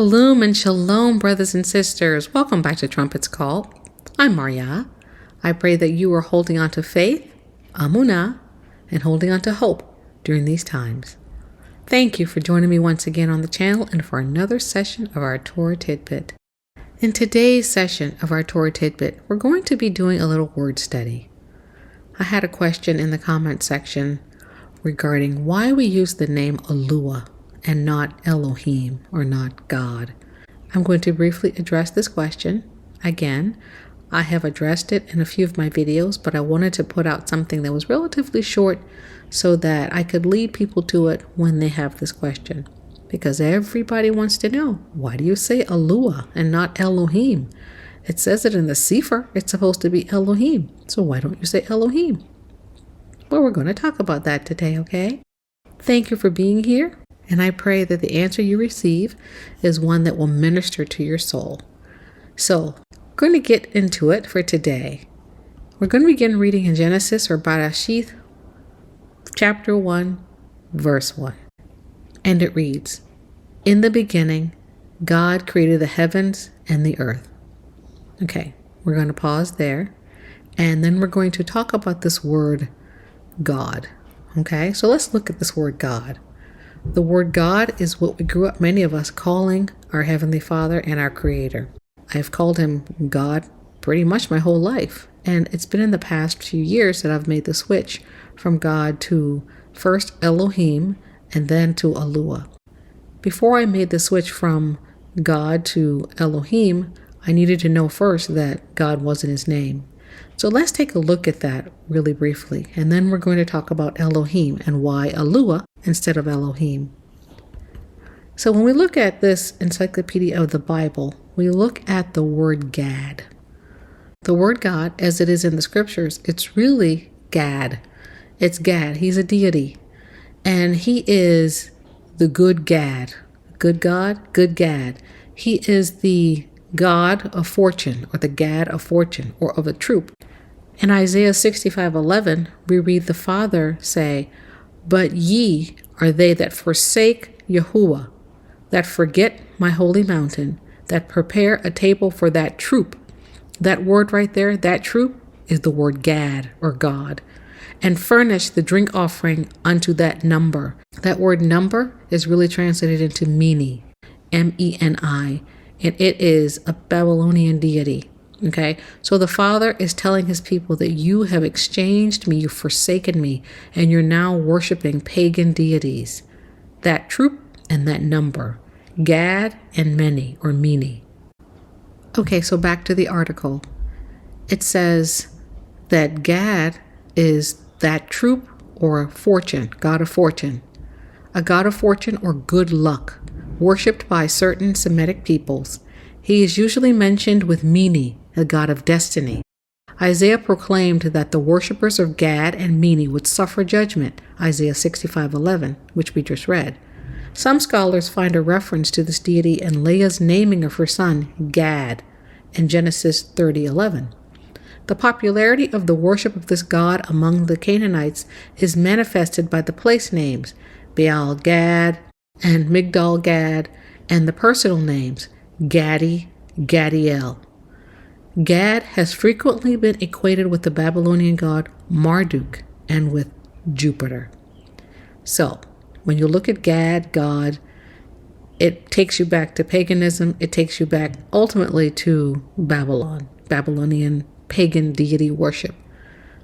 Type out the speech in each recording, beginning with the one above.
Shalom and shalom, brothers and sisters. Welcome back to Trumpet's Call. I'm Maria. I pray that you are holding on to faith, amunah, and holding on to hope during these times. Thank you for joining me once again on the channel and for another session of our Torah Tidbit. In today's session of our Torah Tidbit, we're going to be doing a little word study. I had a question in the comment section regarding why we use the name Aluah and not Elohim or not God. I'm going to briefly address this question. Again, I have addressed it in a few of my videos, but I wanted to put out something that was relatively short so that I could lead people to it when they have this question. Because everybody wants to know, why do you say Aluah and not Elohim? It says it in the Sefer, it's supposed to be Elohim. So why don't you say Elohim? Well, we're going to talk about that today, okay? Thank you for being here. And I pray that the answer you receive is one that will minister to your soul. So, we're going to get into it for today. We're going to begin reading in Genesis or Bereshith, chapter 1, verse 1. And it reads, "In the beginning, God created the heavens and the earth." Okay, we're going to pause there. And then we're going to talk about this word, God. Okay, so let's look at this word God. The word God is what we grew up, many of us, calling our Heavenly Father and our Creator. I've called Him God pretty much my whole life. And it's been in the past few years that I've made the switch from God to first Elohim and then to Aluah. Before I made the switch from God to Elohim, I needed to know first that God wasn't His name. So let's take a look at that really briefly, and then we're going to talk about Elohim and why Aluah instead of Elohim. So when we look at this encyclopedia of the Bible, we look at the word Gad. The word God, as it is in the scriptures, it's really Gad. It's Gad. He's a deity, and He is the good Gad. Good God, good Gad. He is the God of fortune, or the Gad of fortune, or of a troop. In Isaiah 65:11, we read the Father say, "But ye are they that forsake Yahuah, that forget my holy mountain, that prepare a table for that troop." That word right there, that troop, is the word Gad, or God. "And furnish the drink offering unto that number." That word number is really translated into Meni, M-E-N-I, and it is a Babylonian deity. Okay, so the Father is telling His people that you have exchanged me, you've forsaken me, and you're now worshiping pagan deities. That troop and that number, Gad and Meni, or Meni. Okay, so back to the article. It says that Gad is that troop or fortune, God of fortune. A God of fortune or good luck, worshipped by certain Semitic peoples. He is usually mentioned with Meni, a god of destiny. Isaiah proclaimed that the worshippers of Gad and Meni would suffer judgment, Isaiah 65:11, which we just read. Some scholars find a reference to this deity in Leah's naming of her son, Gad, in Genesis 30:11. The popularity of the worship of this god among the Canaanites is manifested by the place names, Baal Gad and Migdal Gad, and the personal names, Gadi, Gadiel. Gad has frequently been equated with the Babylonian god Marduk and with Jupiter. So, when you look at Gad, God, it takes you back to paganism. It takes you back ultimately to Babylon, Babylonian pagan deity worship.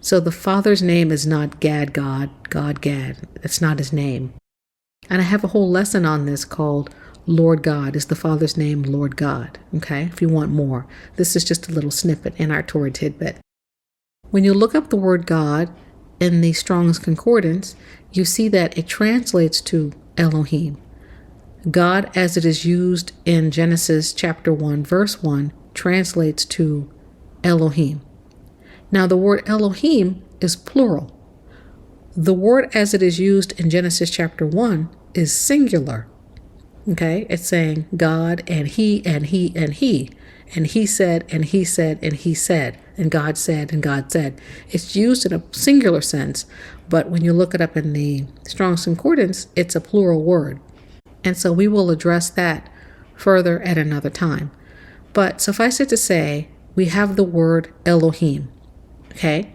So the Father's name is not Gad God, God Gad. That's not His name. And I have a whole lesson on this called Lord God. Is the Father's name Lord God? Okay, if you want more. This is just a little snippet in our Torah Tidbit. When you look up the word God in the Strong's Concordance, you see that it translates to Elohim. God, as it is used in Genesis chapter 1, verse 1, translates to Elohim. Now, the word Elohim is plural. The word as it is used in Genesis chapter 1 is singular. Okay, it's saying God and He and He and He. And He said and He said and He said. And God said and God said. It's used in a singular sense, but when you look it up in the Strong's Concordance, it's a plural word. And so we will address that further at another time. But suffice it to say, we have the word Elohim, okay?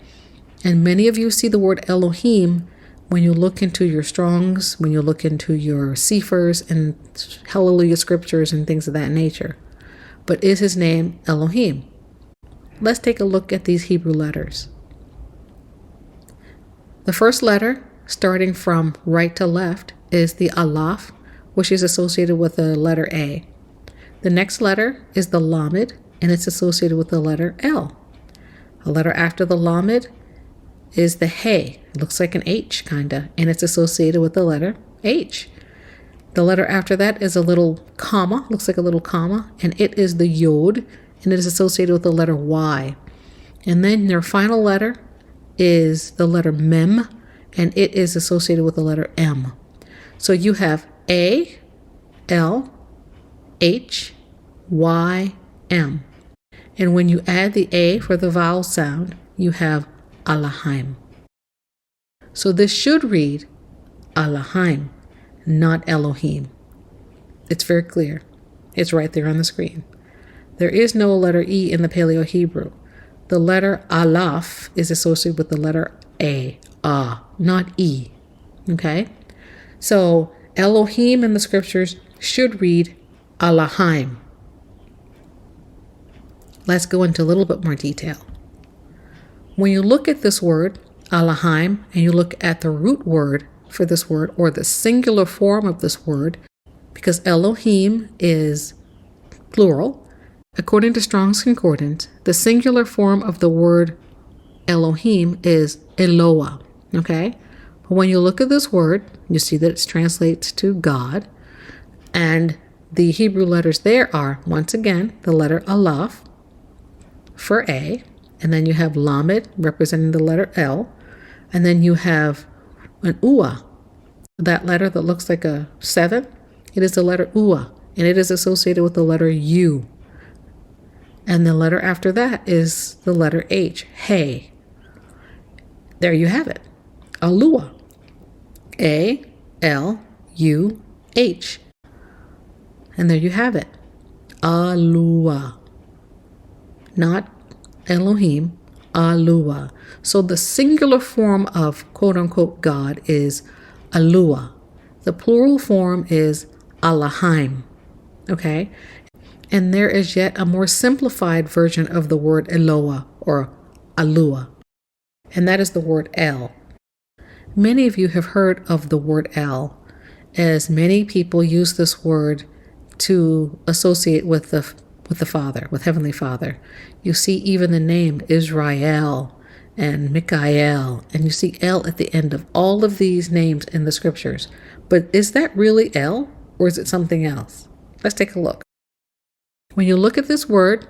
And many of you see the word Elohim when you look into your Strongs, when you look into your Sephers and Hallelujah scriptures and things of that nature. But is his name Elohim? Let's take a look at these Hebrew letters. The first letter, starting from right to left, is the Aleph, which is associated with the letter A. The next letter is the Lamed, and it's associated with the letter L. A letter after the Lamed is the He. It looks like an H, kinda, and it's associated with the letter H. The letter after that is a little comma, looks like a little comma, and it is the Yod, and it is associated with the letter Y. And then their final letter is the letter Mem, and it is associated with the letter M. So you have A, L, H, Y, M. And when you add the A for the vowel sound, you have Elohim. So this should read Elohim, not Elohim. It's very clear. It's right there on the screen. There is no letter E in the Paleo Hebrew. The letter Aleph is associated with the letter A, not E. Okay? So Elohim in the scriptures should read Elohim. Let's go into a little bit more detail. When you look at this word, Elohim, and you look at the root word for this word, or the singular form of this word, because Elohim is plural, according to Strong's Concordance, the singular form of the word Elohim is Eloah, okay? But when you look at this word, you see that it translates to God, and the Hebrew letters there are, once again, the letter Aleph for A, and then you have Lamed representing the letter L, and then you have an Uah, that letter that looks like a 7, it is the letter Uah, and it is associated with the letter U. And the letter after that is the letter H, Hey. There you have it. Alua. A-L-U-H. And there you have it. Alua. Not Elohim, Alua. So the singular form of quote-unquote God is Alua. The plural form is Elohim. Okay? And there is yet a more simplified version of the word Eloah or Alua, and that is the word El. Many of you have heard of the word El, as many people use this word to associate with the Father, with Heavenly Father. You see even the name Israel and Mikael, and you see El at the end of all of these names in the scriptures. But is that really El, or is it something else? Let's take a look. When you look at this word,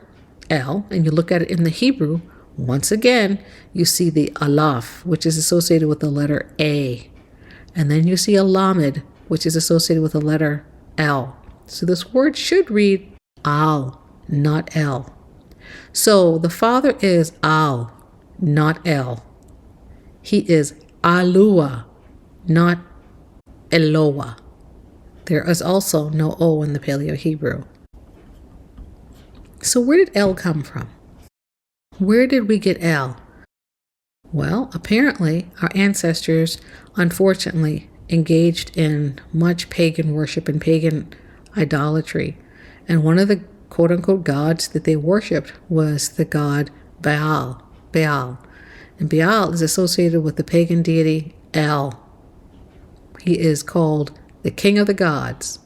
El, and you look at it in the Hebrew, once again, you see the Aleph, which is associated with the letter A. And then you see a Lamed, which is associated with the letter L. So this word should read Al, not El. So the Father is Al, not El. He is Alua, not Eloah. There is also no O in the Paleo Hebrew. So where did El come from? Where did we get El? Well, apparently our ancestors, unfortunately, engaged in much pagan worship and pagan idolatry. And one of the quote-unquote gods that they worshipped was the god Baal. And Baal is associated with the pagan deity El. He is called the king of the gods.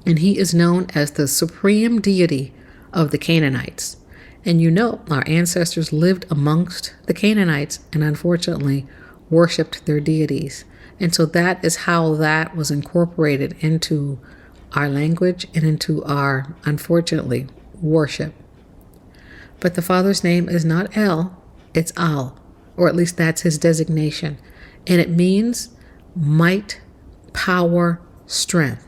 And he is known as the supreme deity of the Canaanites. And you know, our ancestors lived amongst the Canaanites and unfortunately worshipped their deities. And so that is how that was incorporated into our language and into our, unfortunately, worship. But the Father's name is not El, it's Al, or at least that's his designation. And it means might, power, strength.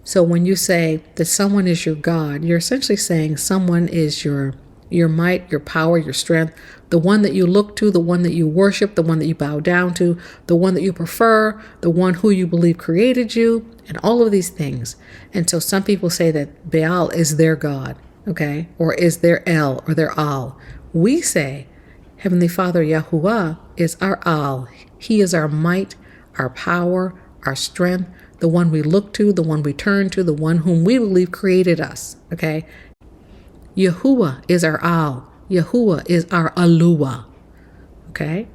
So when you say that someone is your God, you're essentially saying someone is your your might, your power, your strength, the one that you look to, the one that you worship, the one that you bow down to, the one that you prefer, the one who you believe created you, and all of these things. And so some people say that Baal is their God, okay, or is their El or their Al. We say Heavenly Father Yahuah is our Al. He is our might, our power, our strength, the one we look to, the one we turn to, the one whom we believe created us, okay? Yahuah is our Al. Yahuah is our Aluah, okay?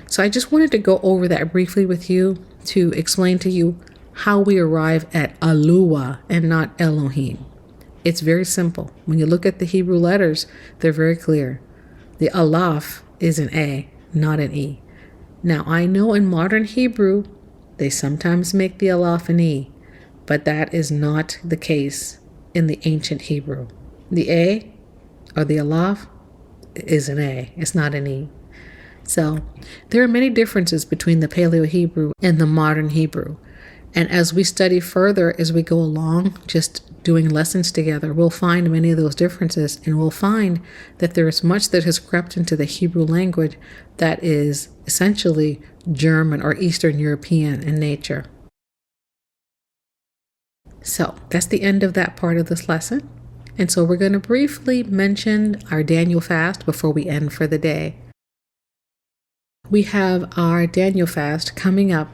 So I just wanted to go over that briefly with you to explain to you how we arrive at Aluah and not Elohim. It's very simple. When you look at the Hebrew letters, they're very clear. The Aleph is an A, not an E. Now, I know in modern Hebrew, they sometimes make the Aleph an E, but that is not the case in the ancient Hebrew. The A or the Aleph is an A. It's not an E. So there are many differences between the Paleo-Hebrew and the modern Hebrew. And as we study further, as we go along, just doing lessons together, we'll find many of those differences, and we'll find that there is much that has crept into the Hebrew language that is essentially German or Eastern European in nature. So that's the end of that part of this lesson. And so we're going to briefly mention our Daniel fast before we end for the day. We have our Daniel fast coming up.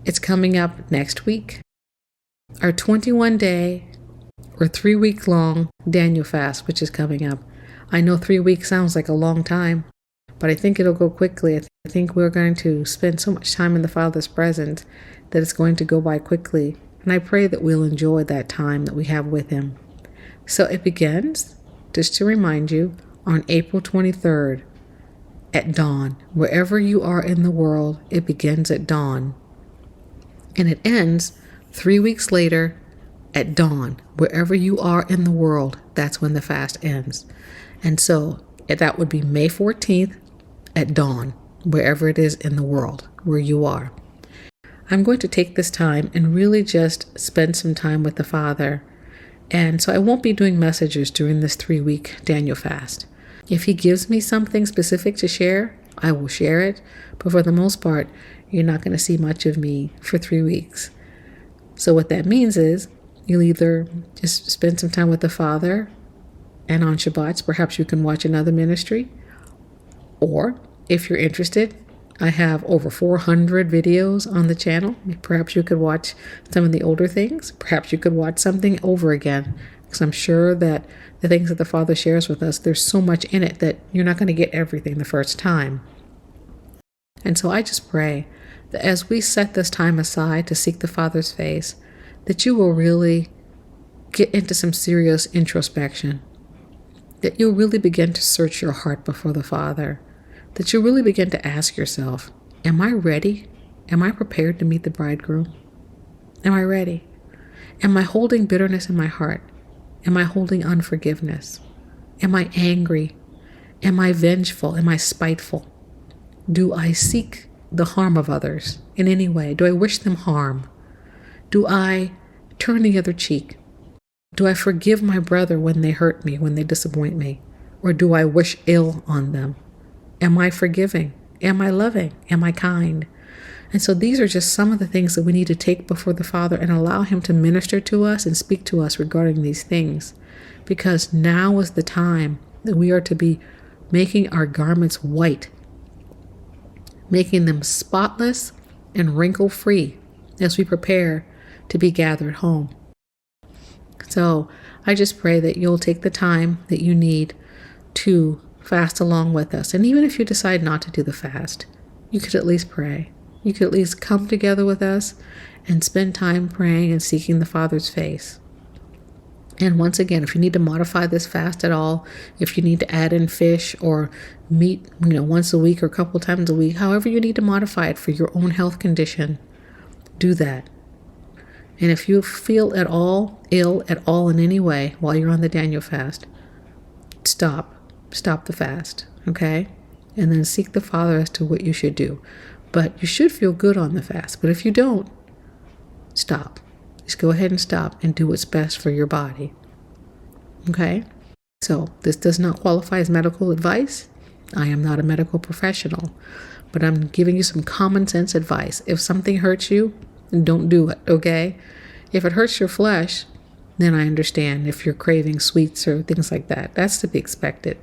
It's coming up next week. Our 21-day or 3-week-long Daniel fast, which is coming up. I know 3 weeks sounds like a long time, but I think it'll go quickly. I think we're going to spend so much time in the Father's presence that it's going to go by quickly. And I pray that we'll enjoy that time that we have with Him. So it begins, just to remind you, on April 23rd at dawn. Wherever you are in the world, it begins at dawn. And it ends 3 weeks later at dawn. Wherever you are in the world, that's when the fast ends. And so that would be May 14th at dawn, wherever it is in the world where you are. I'm going to take this time and really just spend some time with the Father. And so I won't be doing messages during this 3-week Daniel fast. If He gives me something specific to share, I will share it. But for the most part, you're not going to see much of me for 3 weeks. So what that means is you'll either just spend some time with the Father, and on Shabbats, perhaps you can watch another ministry. Or if you're interested, I have over 400 videos on the channel. Perhaps you could watch some of the older things. Perhaps you could watch something over again, because I'm sure that the things that the Father shares with us, there's so much in it that you're not going to get everything the first time. And so I just pray that as we set this time aside to seek the Father's face, that you will really get into some serious introspection, that you'll really begin to search your heart before the Father, that you really begin to ask yourself, am I ready? Am I prepared to meet the bridegroom? Am I ready? Am I holding bitterness in my heart? Am I holding unforgiveness? Am I angry? Am I vengeful? Am I spiteful? Do I seek the harm of others in any way? Do I wish them harm? Do I turn the other cheek? Do I forgive my brother when they hurt me, when they disappoint me? Or do I wish ill on them? Am I forgiving? Am I loving? Am I kind? And so these are just some of the things that we need to take before the Father and allow Him to minister to us and speak to us regarding these things. Because now is the time that we are to be making our garments white, making them spotless and wrinkle-free as we prepare to be gathered home. So I just pray that you'll take the time that you need to fast along with us. And even if you decide not to do the fast, you could at least pray. You could at least come together with us and spend time praying and seeking the Father's face. And once again, if you need to modify this fast at all, if you need to add in fish or meat, once a week or a couple times a week, however you need to modify it for your own health condition, do that. And if you feel at all ill at all in any way while you're on the Daniel fast, stop the fast, okay? And then seek the Father as to what you should do. But you should feel good on the fast. But if you don't, stop. Just go ahead and stop and do what's best for your body. Okay? So this does not qualify as medical advice. I am not a medical professional, but I'm giving you some common sense advice. If something hurts you, don't do it, okay? If it hurts your flesh, then I understand if you're craving sweets or things like that. That's to be expected.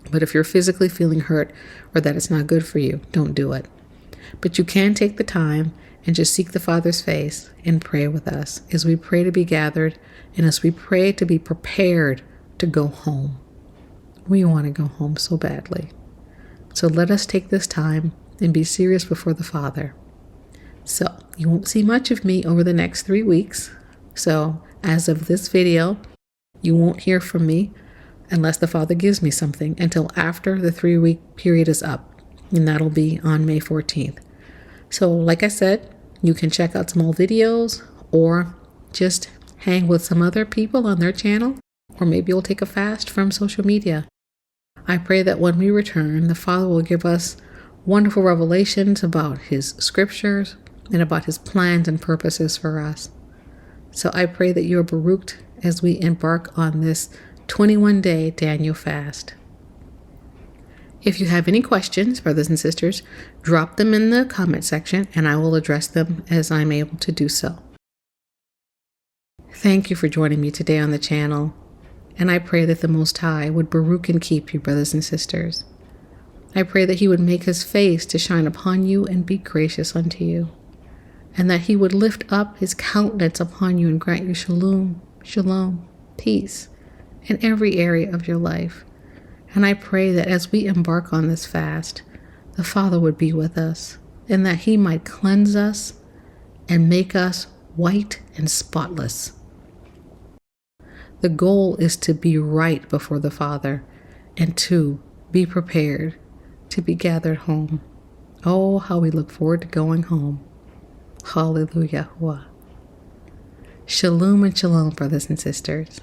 But if you're physically feeling hurt or that it's not good for you, don't do it. But you can take the time and just seek the Father's face and pray with us as we pray to be gathered and as we pray to be prepared to go home. We want to go home so badly. So let us take this time and be serious before the Father. So you won't see much of me over the next 3 weeks. So as of this video, you won't hear from me unless the Father gives me something until after the 3-week period is up. And that'll be on May 14th. So like I said, you can check out some old videos or just hang with some other people on their channel, or maybe you'll take a fast from social media. I pray that when we return, the Father will give us wonderful revelations about His scriptures and about His plans and purposes for us. So I pray that you are baruched as we embark on this 21-day Daniel fast. If you have any questions, brothers and sisters, drop them in the comment section and I will address them as I'm able to do so. Thank you for joining me today on the channel, and I pray that the Most High would baruch and keep you, brothers and sisters. I pray that He would make His face to shine upon you and be gracious unto you, and that He would lift up His countenance upon you and grant you shalom, shalom, peace in every area of your life. And I pray that as we embark on this fast, the Father would be with us, and that He might cleanse us and make us white and spotless. The goal is to be right before the Father and to be prepared to be gathered home. Oh, how we look forward to going home. Hallelujah. Yahuah. Shalom and shalom, brothers and sisters.